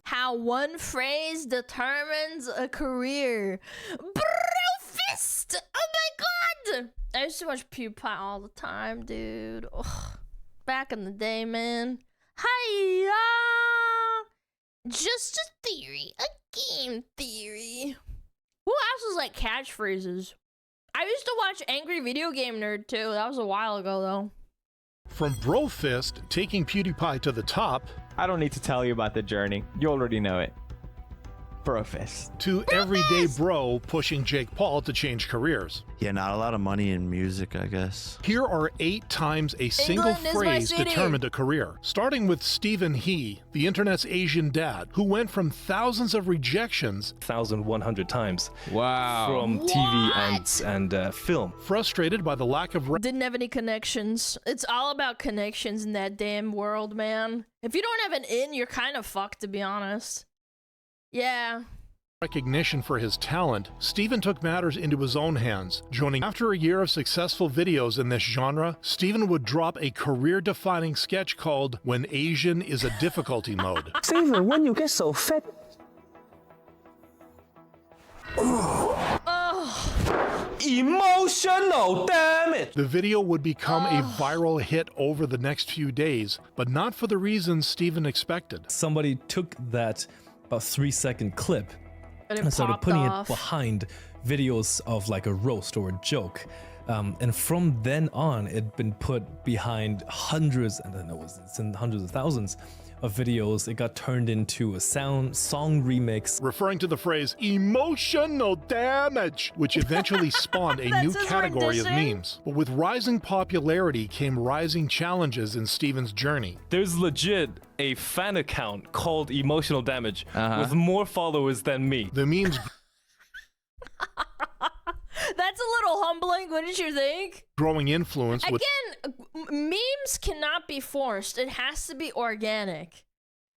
How one phrase determines a career. Brofist! Oh my god! I used to watch PewDiePie all the time, dude. Ugh. Back in the day, man. Hiya! Just a theory. A game theory. Who else was like catchphrases? I used to watch Angry Video Game Nerd too. That was a while ago though. From Brofist taking PewDiePie to the top, I don't need to tell you about the journey. You already know it. Brofist. To Everyday Bro pushing Jake Paul to change careers. Yeah, not a lot of money in music, I guess. Here are 8 times a single phrase determined a career. Starting with Stephen He, the internet's Asian dad, who went from thousands of rejections 1,100 times. Wow. From TV and film. Frustrated by the lack of Didn't have any connections. It's all about connections in that damn world, man. If you don't have an in, you're kind of fucked, to be honest. Yeah. Recognition for his talent, Steven took matters into his own hands. Joining after a year of successful videos in this genre, Steven would drop a career-defining sketch called When Asian is a Difficulty Mode. Steven, when you get so fat. Emotional damage! The video would become a viral hit over the next few days, but not for the reasons Steven expected. Somebody took that about 3-second clip and started putting it behind videos of like a roast or a joke. And from then on, it'd been put behind hundreds, and then it's in hundreds of thousands of videos. It got turned into a song remix. Referring to the phrase emotional damage, which eventually spawned a new category of memes. But with rising popularity came rising challenges in Steven's journey. There's legit a fan account called Emotional Damage with more followers than me. The memes That's a little humbling, wouldn't you think? growing influence with memes cannot be forced. It has to be organic.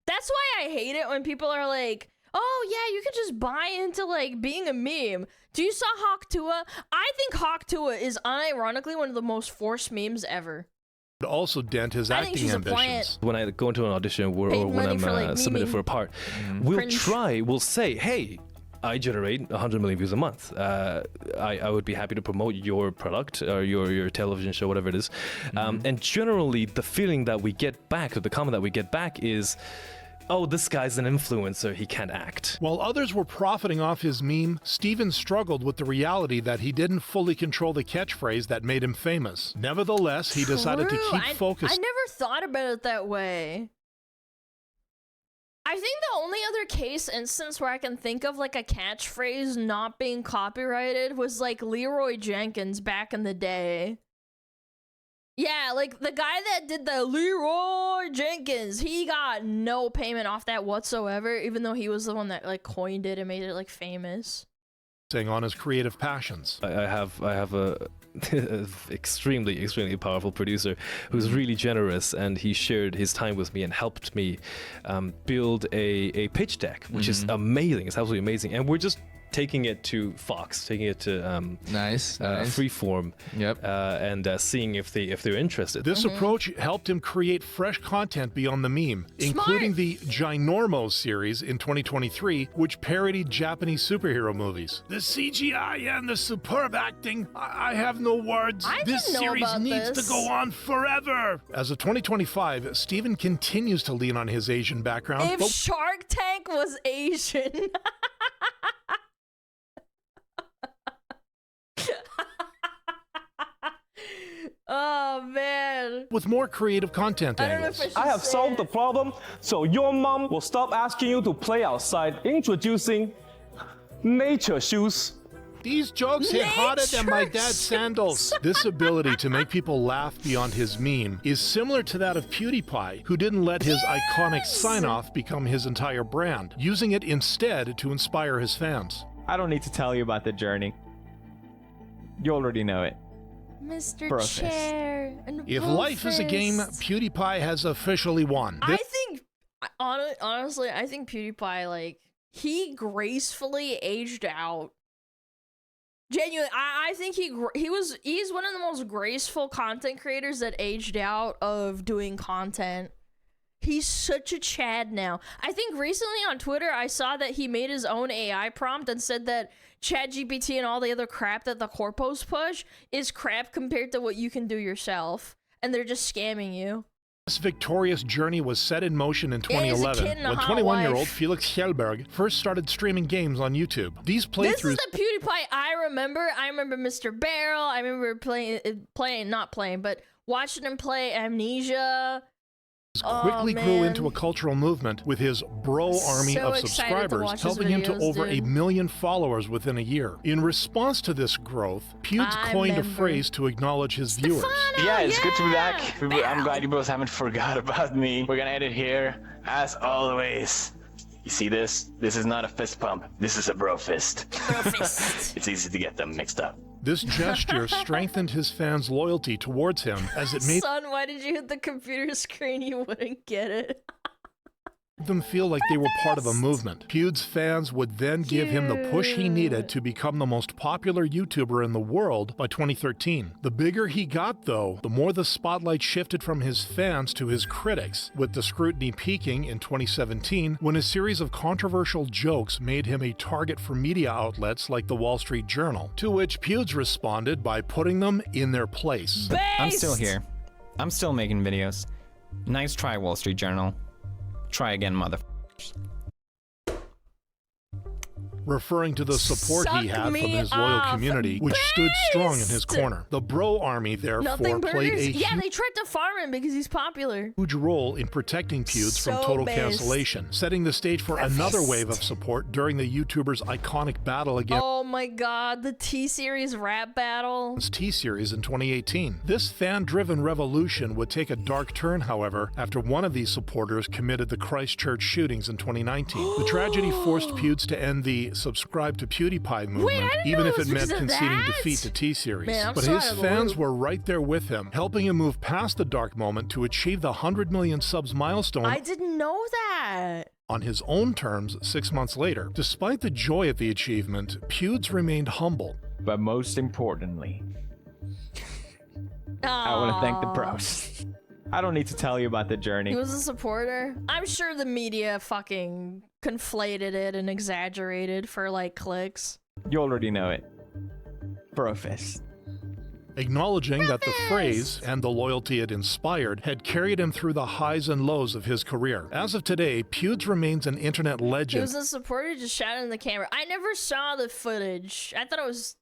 That's why I hate it when people are like, oh yeah, you could just buy into like being a meme. Do you saw Hawk Tua? I think Hawk Tua is unironically one of the most forced memes ever. also dent his acting ambitions. When I go into an audition or when I'm submitted for a part, we'll say, hey, I generate 100 million views a month. I would be happy to promote your product or your television show, whatever it is. And generally, the feeling that we get back, or the comment that we get back is, oh, this guy's an influencer, he can't act. While others were profiting off his meme, Steven struggled with the reality that he didn't fully control the catchphrase that made him famous. Nevertheless, he decided to keep focused. I never thought about it that way. I think the only other instance where I can think of like a catchphrase not being copyrighted was like Leroy Jenkins back in the day. Yeah, like the guy that did the Leroy Jenkins, he got no payment off that whatsoever, even though he was the one that like coined it and made it like famous. On his creative passions. I have a extremely powerful producer who's really generous, and he shared his time with me and helped me build a pitch deck, which is amazing. It's absolutely amazing, and we're just taking it to Fox, taking it to Freeform, and seeing if they're interested. This approach helped him create fresh content beyond the meme, including the Ginormo series in 2023, which parodied Japanese superhero movies. The CGI and the superb acting, I have no words. This series needs to go on forever. As of 2025, Steven continues to lean on his Asian background. If Shark Tank was Asian. Oh man. With more creative content angles. I have solved the problem, so your mom will stop asking you to play outside. Introducing nature shoes. These jokes hit harder than my dad's sandals. This ability to make people laugh beyond his meme is similar to that of PewDiePie, who didn't let his iconic sign-off become his entire brand, using it instead to inspire his fans. I don't need to tell you about the journey. You already know it. Mr. Chair. If life is a game, PewDiePie has officially won. I think, honestly, I think PewDiePie, like, he gracefully aged out. Genuinely, I think he's one of the most graceful content creators that aged out of doing content. He's such a Chad now. I think recently on Twitter, I saw that he made his own AI prompt and said that ChatGPT and all the other crap that the corpos push is crap compared to what you can do yourself. And they're just scamming you. This victorious journey was set in motion in 2011 when 21-year-old Felix Kjellberg first started streaming games on YouTube. These playthroughs... This is the PewDiePie I remember. I remember Mr. Barrel. I remember watching him play Amnesia. Quickly grew into a cultural movement with his bro army of subscribers, helping him to over 1 million followers within a year. In response to this growth, Pewds coined a phrase to acknowledge his viewers. Yeah, it's good to be back. I'm glad you both haven't forgot about me. We're gonna end it here, as always. You see this? This is not a fist pump. This is a bro fist. Bro fist. It's easy to get them mixed up. This gesture strengthened his fans' loyalty towards him as it made Son, why did you hit the computer screen? You wouldn't get it. them feel like they were part of a movement. Pewds fans would then give him the push he needed to become the most popular YouTuber in the world by 2013. The bigger he got, though, the more the spotlight shifted from his fans to his critics, with the scrutiny peaking in 2017 when a series of controversial jokes made him a target for media outlets like the Wall Street Journal, to which Pewds responded by putting them in their place. Based. I'm still here. I'm still making videos. Nice try, Wall Street Journal. Try again, motherfuckers. Referring to the support he had from his loyal community, which stood strong in his corner. The bro army, therefore, played a they tried to farm him because he's popular. Huge role in protecting Pewds from total cancellation, setting the stage for another wave of support during the YouTuber's iconic battle against oh my god, the T-Series rap battle. T-Series in 2018. This fan-driven revolution would take a dark turn, however, after one of these supporters committed the Christchurch shootings in 2019. The tragedy forced Pewds to end the subscribe to PewDiePie movement, even if it meant conceding defeat to T-Series. But his fans were right there with him, helping him move past the dark moment to achieve the 100 million subs milestone. I didn't know that. On his own terms 6 months later. Despite the joy of the achievement, Pewds remained humble. But most importantly, I want to thank the pros. I don't need to tell you about the journey. He was a supporter. I'm sure the media fucking conflated it and exaggerated for like clicks. You already know it. Bro fist. Acknowledging that the phrase and the loyalty it inspired had carried him through the highs and lows of his career. As of today, Pewds remains an internet legend. He was a supporter just shouting in the camera. I never saw the footage. I thought it was,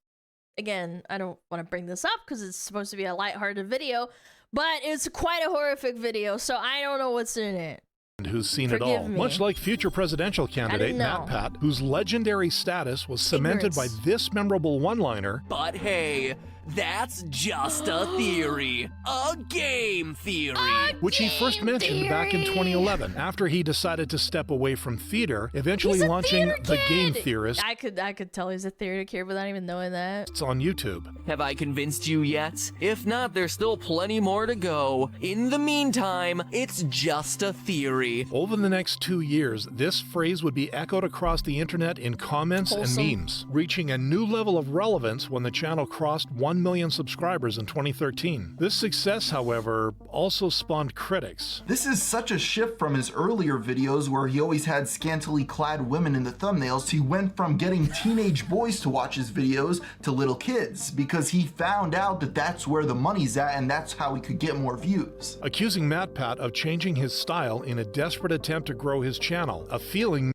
again, I don't want to bring this up because it's supposed to be a lighthearted video, but it's quite a horrific video, so I don't know what's in it. Who's seen it all, much like future presidential candidate MatPat, whose legendary status was cemented by this memorable one-liner. But hey, that's just a theory. A game theory. Which he first mentioned back in 2011, after he decided to step away from theater, eventually launching The Game Theorist. I could tell he's a theater kid without even knowing that. It's on YouTube. Have I convinced you yet? If not, there's still plenty more to go. In the meantime, it's just a theory. Over the next 2 years, this phrase would be echoed across the internet in comments and memes, reaching a new level of relevance when the channel crossed 1 million subscribers in 2013. This success, however, also spawned critics. This is such a shift from his earlier videos where he always had scantily clad women in the thumbnails. He went from getting teenage boys to watch his videos to little kids because he found out that that's where the money's at and that's how he could get more views. Accusing MatPat of changing his style in a desperate attempt to grow his channel, a feeling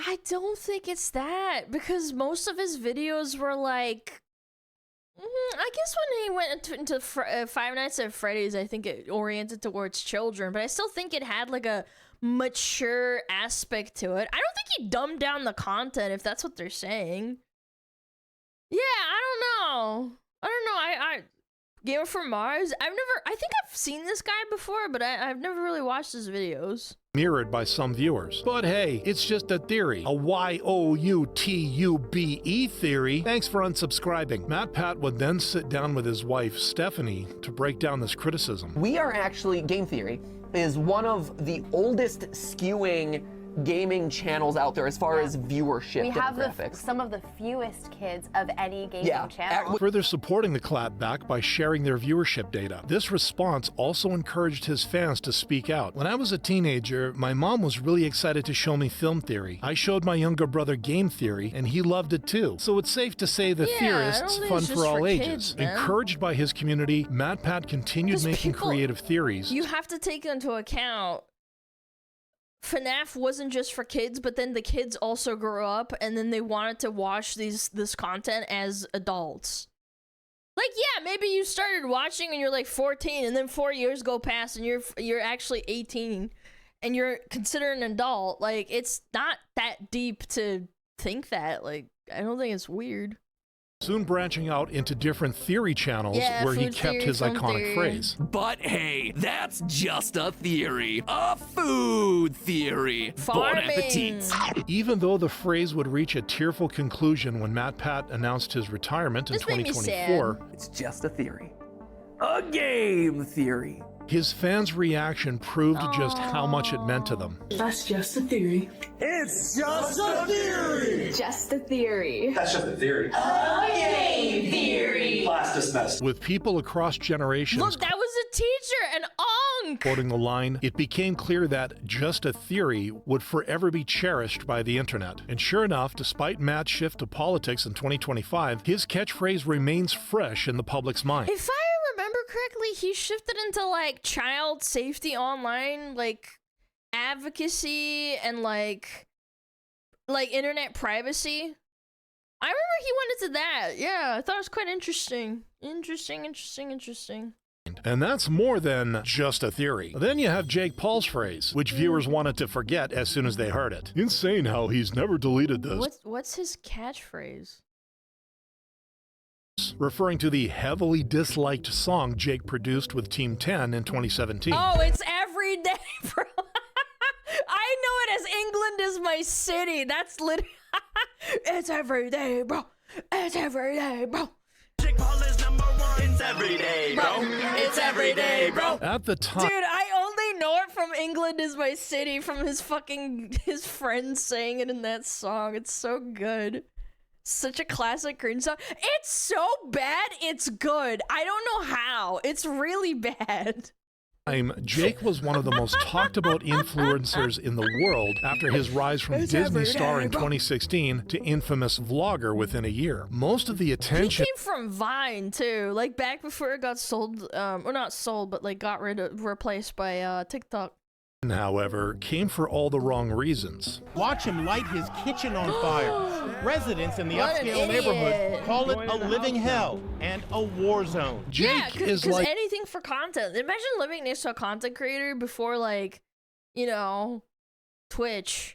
I don't think it's that, because most of his videos were like, I guess when he went into Five Nights at Freddy's, I think it oriented towards children, but I still think it had like a mature aspect to it. I don't think he dumbed down the content, if that's what they're saying. Yeah, I don't know. I Gamer from Mars, I think I've seen this guy before, but I've never really watched his videos. Mirrored by some viewers. But hey, it's just a theory. A YOUTUBE theory. Thanks for unsubscribing. MatPat would then sit down with his wife, Stephanie, to break down this criticism. We are actually, game theory is one of the oldest skewing gaming channels out there as far as viewership We have demographics. some of the fewest kids of any gaming channel. Further supporting the clapback by sharing their viewership data. This response also encouraged his fans to speak out. When I was a teenager, my mom was really excited to show me film theory. I showed my younger brother game theory, and he loved it too. So it's safe to say the theorist's fun for all ages. Encouraged by his community, MatPat continued making creative theories. You have to take into account FNAF wasn't just for kids, but then the kids also grew up and then they wanted to watch this content as adults. Like, yeah, maybe you started watching and you're like 14 and then 4 years go past and you're actually 18 and you're considered an adult. Like, it's not that deep to think that. Like, I don't think it's weird. Soon branching out into different theory channels where he kept his iconic phrase. But hey, that's just a theory. A food theory. Bon appetit. Even though the phrase would reach a tearful conclusion when MatPat announced his retirement in 2024, it's just a theory. A game theory. His fans' reaction proved just how much it meant to them. That's just a theory. It's just a theory. Just a theory. That's just a theory. A game theory. Class dismissed. With people across generations. Look, that was a teacher, an onk. Quoting the line, it became clear that just a theory would forever be cherished by the internet. And sure enough, despite Matt's shift to politics in 2025, his catchphrase remains fresh in the public's mind. If I remember correctly, he shifted into like child safety online, like advocacy and like internet privacy. I remember he went into that. Yeah, I thought it was quite interesting. Interesting. And that's more than just a theory. Then you have Jake Paul's phrase, which viewers wanted to forget as soon as they heard it. Insane how he's never deleted this. What's his catchphrase? Referring to the heavily disliked song Jake produced with Team 10 in 2017. Oh, it's every day, bro. I know it as England is my city. That's literally it's every day, bro. It's every day, bro. Jake Paul is number one. It's every day, bro. It's every day, bro. At the time, dude, I only know it from England is my city from his friends saying it in that song. It's so good. Such a classic cringe song. It's so bad, it's good. I don't know how. It's really bad. Jake was one of the most talked about influencers in the world after his rise from Disney star in 2016 to infamous vlogger within a year. Most of the attention came from Vine too, like back before it got sold, or not sold, but like got replaced by TikTok. However, came for all the wrong reasons. Watch him light his kitchen on fire. Residents in the upscale neighborhood call it a living hell and a war zone. Jake is like anything for content. Imagine living next to a content creator before, like, you know, Twitch.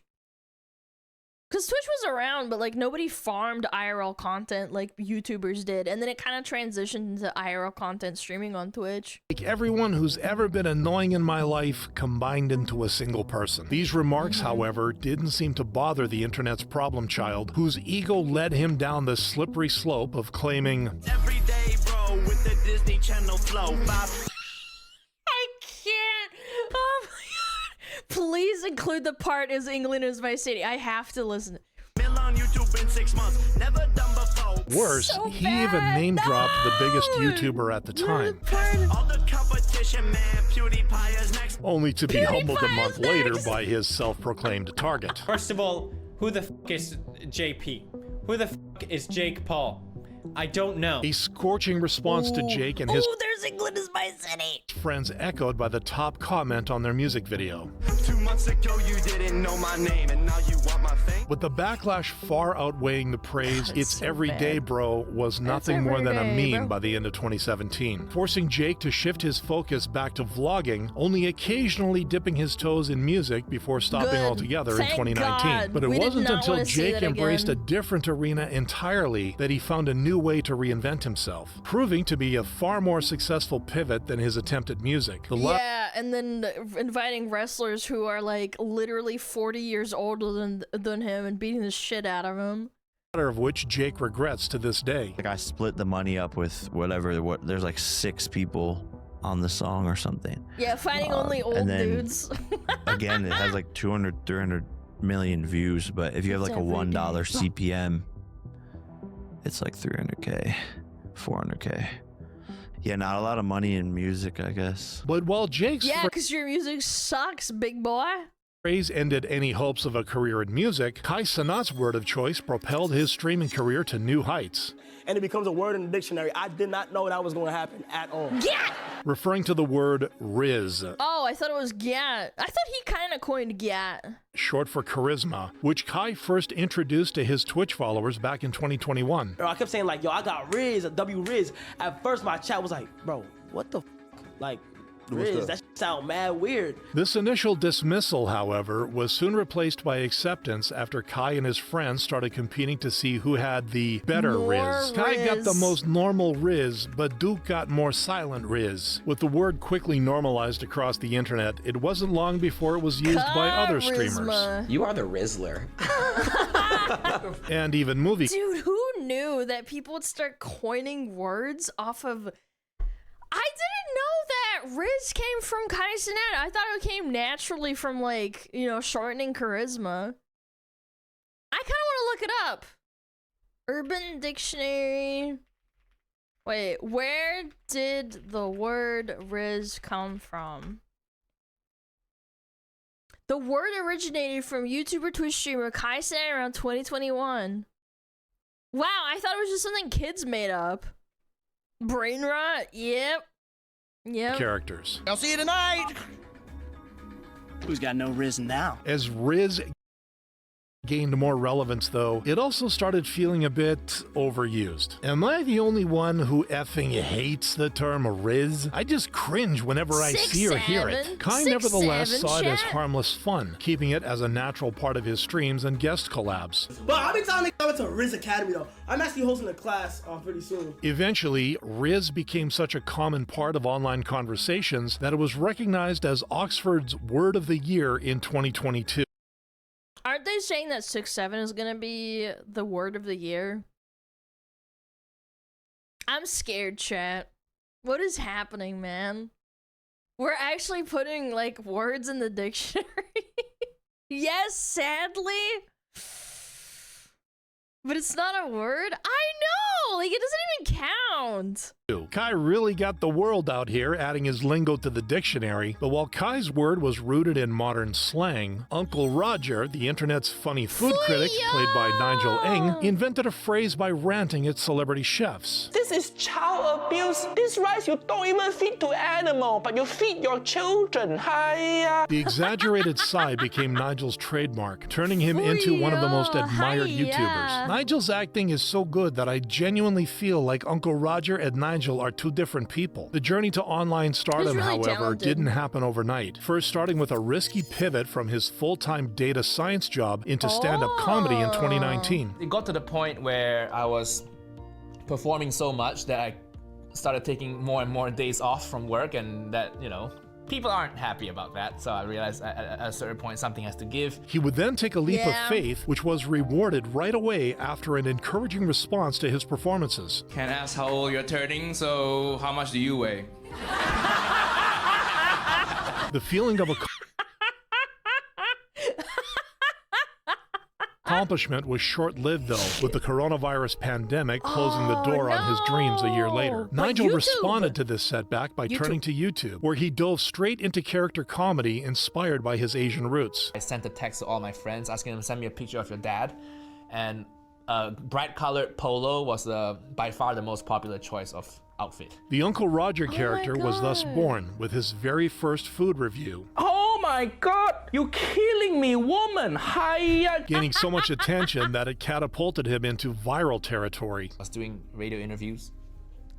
Because Twitch was around, but like nobody farmed IRL content like YouTubers did, and then it kind of transitioned into IRL content streaming on Twitch. Like everyone who's ever been annoying in my life combined into a single person. These remarks, however, didn't seem to bother the internet's problem child, whose ego led him down the slippery slope of claiming every day, bro, with the Disney Channel flow. I can't. Oh my god. Please include the part "Is England is my city." I have to listen. On YouTube in 6 months. Never done before. Worse, he even name-dropped the biggest YouTuber at the time. All the competition, man. PewDiePie is next. Only to be humbled a month later by his self-proclaimed target. First of all, who the f is JP? Who the f is Jake Paul? I don't know. A scorching response to Jake and his there's England is my city. Friends echoed by the top comment on their music video. 2 months ago you didn't know my name and now you want my fame. With the backlash far outweighing the praise, "It's so every day, bro" was nothing more than a meme by the end of 2017, forcing Jake to shift his focus back to vlogging, only occasionally dipping his toes in music before stopping altogether in 2019. God. But it wasn't until Jake embraced a different arena entirely that he found a new way to reinvent himself, proving to be a far more successful pivot than his attempt at music. Yeah, and then inviting wrestlers who are like literally 40 years older than him and beating the shit out of him. Of which Jake regrets to this day. Like I split the money up with there's like 6 people on the song or something. Yeah, fighting only old dudes. Again, it has like 200, 300 million views, but if you have like a $1 day. CPM, it's like 300K, 400K. Yeah, not a lot of money in music, I guess. But while Jake's because your music sucks, big boy. phrase ended any hopes of a career in music, Cenat's word of choice propelled his streaming career to new heights. And it becomes a word in the dictionary. I did not know that was going to happen at all. Yeah. Referring to the word Riz. Oh, I thought it was Gat. I thought he kind of coined Gat. Short for charisma, which Kai first introduced to his Twitch followers back in 2021. I kept saying like, yo, I got Riz, a W Riz. At first my chat was like, bro, what the f? Like, Riz, that sound mad weird. This initial dismissal, however, was soon replaced by acceptance after Kai and his friends started competing to see who had the better Riz. Kai got the most normal Riz, but Duke got more silent Riz. With the word quickly normalized across the internet, it wasn't long before it was used by other streamers. You are the Rizzler. And even movie. Dude, who knew that people would start coining words off of... I didn't know that Riz came from Cenat. I thought it came naturally from, like, you know, shortening charisma. I kind of want to look it up. Urban Dictionary. Wait, where did the word Riz come from? The word originated from YouTuber Twitch streamer Cenat around 2021. Wow, I thought it was just something kids made up. Brain rot, yep. Characters. I'll see you tonight. Who's got no Riz now? As Riz gained more relevance, though, it also started feeling a bit overused. Am I the only one who effing hates the term Riz? I just cringe whenever I see or hear it. Kai nevertheless saw it as harmless fun, keeping it as a natural part of his streams and guest collabs. But I've been telling niggas to Riz Academy though. I'm actually hosting a class pretty soon. Eventually, Riz became such a common part of online conversations that it was recognized as Oxford's Word of the Year in 2022. Aren't they saying that 6'7" is gonna be the word of the year? I'm scared, chat. What is happening, man? We're actually putting, like, words in the dictionary. Yes, sadly. But it's not a word? I know! Like, it doesn't even count. Kai really got the world out here, adding his lingo to the dictionary. But while Kai's word was rooted in modern slang, Uncle Roger, the internet's funny food critic, played by Nigel Ng, invented a phrase by ranting at celebrity chefs. This is child abuse. This rice you don't even feed to animal, but you feed your children. Hiya. The exaggerated sigh became Nigel's trademark, turning him into one of the most admired YouTubers. Nigel's acting is so good that I genuinely feel like Uncle Roger and Nigel are two different people. The journey to online stardom, however, didn't happen overnight. First starting with a risky pivot from his full-time data science job into stand-up comedy in 2019. It got to the point where I was performing so much that I started taking more and more days off from work, and that, you know, people aren't happy about that, so I realized at a certain point something has to give. He would then take a leap of faith, which was rewarded right away after an encouraging response to his performances. Can't ask how old you're turning, so how much do you weigh? The feeling of accomplishment was short-lived, though, with the coronavirus pandemic closing the door on his dreams a year later. Nigel responded to this setback by turning to YouTube, where he dove straight into character comedy inspired by his Asian roots. I sent a text to all my friends asking them to send me a picture of your dad, and a bright-colored polo was by far the most popular choice of outfit. The Uncle Roger character was thus born with his very first food review. Oh my god, you're killing me, woman! Hiya! Gaining so much attention that it catapulted him into viral territory. I was doing radio interviews.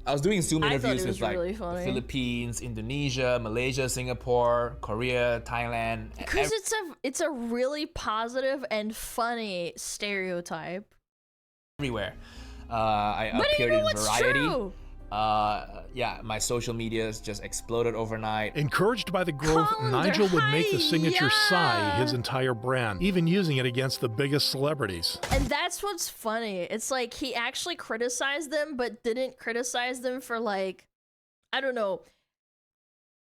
I was doing Zoom interviews with like the Philippines, Indonesia, Malaysia, Singapore, Korea, Thailand. Because it's a really positive and funny stereotype. Everywhere. I appeared in Variety. True. Yeah, my social medias just exploded overnight. Encouraged by the growth, Nigel would make the signature sigh his entire brand, even using it against the biggest celebrities. And that's what's funny. It's like he actually criticized them, but didn't criticize them for, like, I don't know.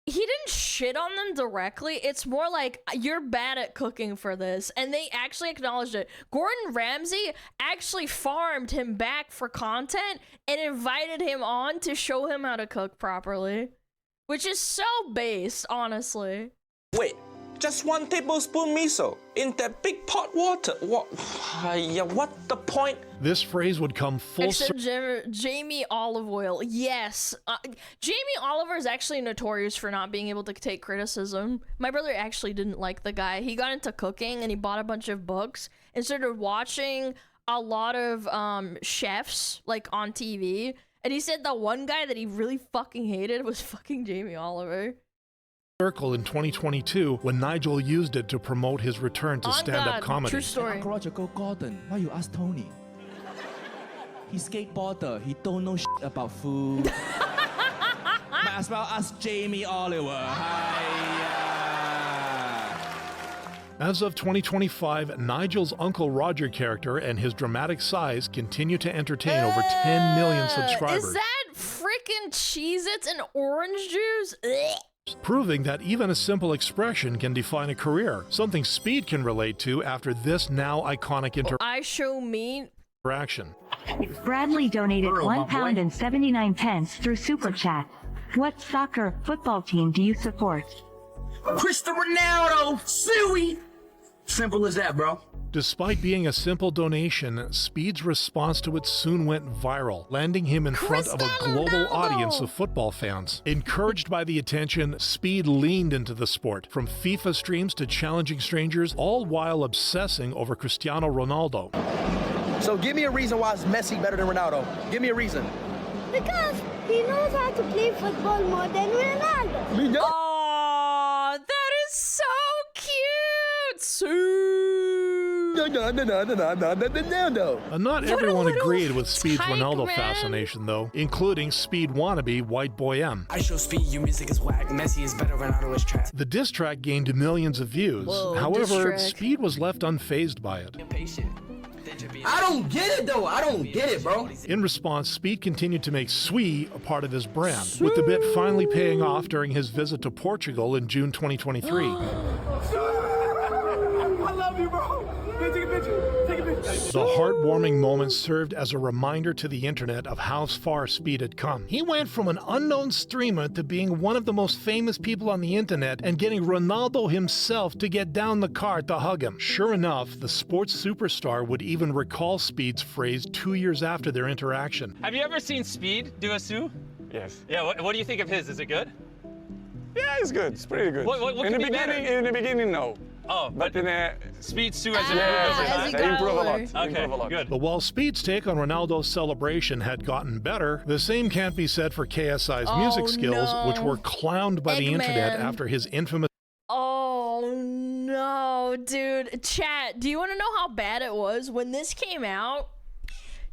He didn't shit on them directly. It's more like, you're bad at cooking for this. And they actually acknowledged it. Gordon Ramsay actually farmed him back for content and invited him on to show him how to cook properly. Which is so base, honestly. Wait, just 1 tablespoon miso in that big pot water. What? Yeah, what the point? This phrase would come full circle. Jamie Olive Oil. Yes. Jamie Oliver is actually notorious for not being able to take criticism. My brother actually didn't like the guy. He got into cooking and he bought a bunch of books and started watching a lot of chefs like on TV. And he said the one guy that he really fucking hated was fucking Jamie Oliver. Circle in 2022 when Nigel used it to promote his return to stand-up comedy. True story. Uncle Gordon, why you ask Tony? He skateboarder, he don't know shit about food. Might as well ask Jamie Oliver. As of 2025, Nigel's Uncle Roger character and his dramatic size continue to entertain over 10 million subscribers. Is that freaking Cheez-Its and orange juice? Ugh. Proving that even a simple expression can define a career, something Speed can relate to after this now iconic interaction. Bradley donated £1.79 through Super Chat. What soccer football team do you support? Cristiano Ronaldo, Suey. Simple as that, bro. Despite being a simple donation, Speed's response to it soon went viral, landing him in front of a global audience of football fans. Encouraged by the attention, Speed leaned into the sport, from FIFA streams to challenging strangers, all while obsessing over Cristiano Ronaldo. So give me a reason why is Messi better than Ronaldo? Give me a reason. Because he knows how to play football more than Ronaldo. Oh, that is so cute! Not everyone agreed with Speed's Ronaldo fascination, though, including Speed wannabe White Boy M. IShowSpeed, your music is whack. Messi is better, Ronaldo is trash. The diss track gained millions of views. However, Speed was left unfazed by it. I don't get it, though. I don't get it, bro. In response, Speed continued to make Sui a part of his brand, with the bit finally paying off during his visit to Portugal in June 2023. I love you, bro. Take a picture. Take a picture. The heartwarming moment served as a reminder to the internet of how far Speed had come. He went from an unknown streamer to being one of the most famous people on the internet and getting Ronaldo himself to get down the car to hug him. Sure enough, the sports superstar would even recall Speed's phrase 2 years after their interaction. Have you ever seen Speed do a Sue? Yes. Yeah, what do you think of his? Is it good? Yeah, it's good. It's pretty good. What in the beginning, no. Oh, but in a Speed Sue has improve a lot. Okay, improve a lot. Good. But while Speed's take on Ronaldo's celebration had gotten better, the same can't be said for KSI's music skills, which were clowned by the internet after his infamous. Oh no, dude. Chat, do you want to know how bad it was? When this came out,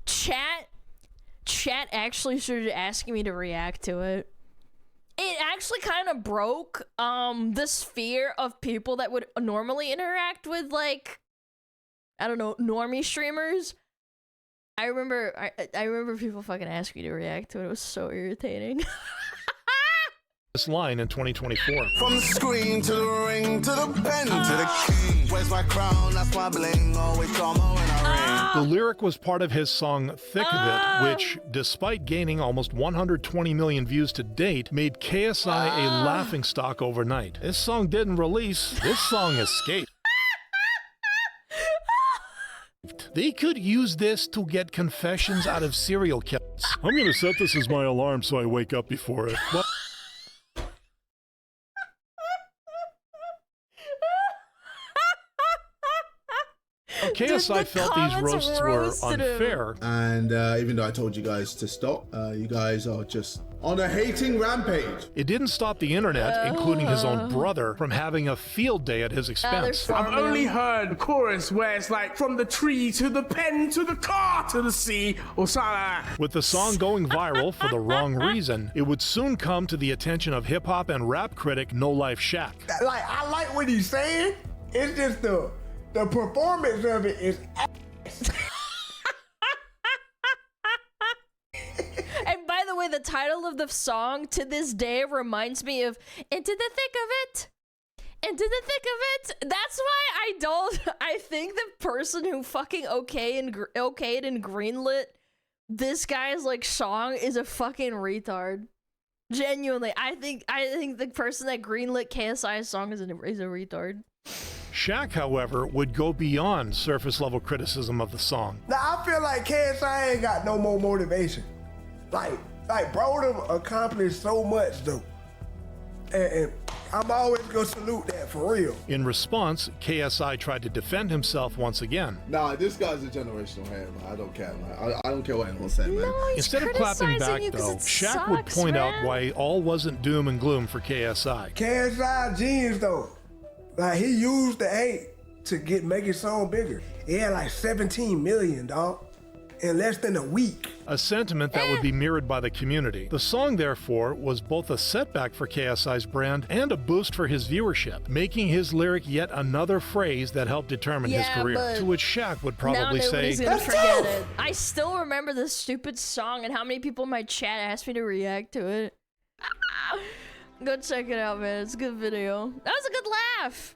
chat actually started asking me to react to it. It actually kind of broke the sphere of people that would normally interact with, like, I don't know, normie streamers. I remember people fucking asking me to react to it. It was so irritating. This line in 2024. From the screen to the ring to the pen to the king. Where's my crown? That's my bling. Always drama when I ring. The lyric was part of his song Thick of It, which, despite gaining almost 120 million views to date, made KSI a laughingstock overnight. This song didn't release. This song escaped. They could use this to get confessions out of serial killers. I'm gonna set this as my alarm so I wake up before it. Well, KSI felt these roasts were unfair. And even though I told you guys to stop, you guys are just on a hating rampage. It didn't stop the internet, including his own brother, from having a field day at his expense. I've only heard chorus where it's like from the tree to the pen to the car to the sea or something like that. With the song going viral for the wrong reason, it would soon come to the attention of hip-hop and rap critic No Life Shaq. Like, I like what he's saying. It's just the performance of it is ass. And by the way, the title of the song to this day reminds me of Into the Thick of It. Into the thick of it. That's why I think the person who fucking okayed and greenlit this guy's like song is a fucking retard. Genuinely, I think the person that greenlit KSI's song is a retard. Shaq, however, would go beyond surface level criticism of the song. Now I feel like KSI ain't got no more motivation. Like bro, them accomplished so much though, and I'm always gonna salute that for real. In response, KSI tried to defend himself once again. Nah, this guy's a generational hater, man. I don't care, man. I don't care what anyone says, man. No, he's Instead of clapping back, criticizing you 'cause though, it Shaq would sucks, point man. out why all wasn't doom and gloom for KSI. KSI genius though. Like he used the hate to make his song bigger. He had like 17 million, dog, in less than a week. A sentiment that would be mirrored by the community. The song, therefore, was both a setback for KSI's brand and a boost for his viewership, making his lyric yet another phrase that helped determine his career. but To which Shaq would probably now say, nobody's gonna forget it. I still remember this stupid song and how many people in my chat asked me to react to it. Go check it out, man. It's a good video. That was a good laugh.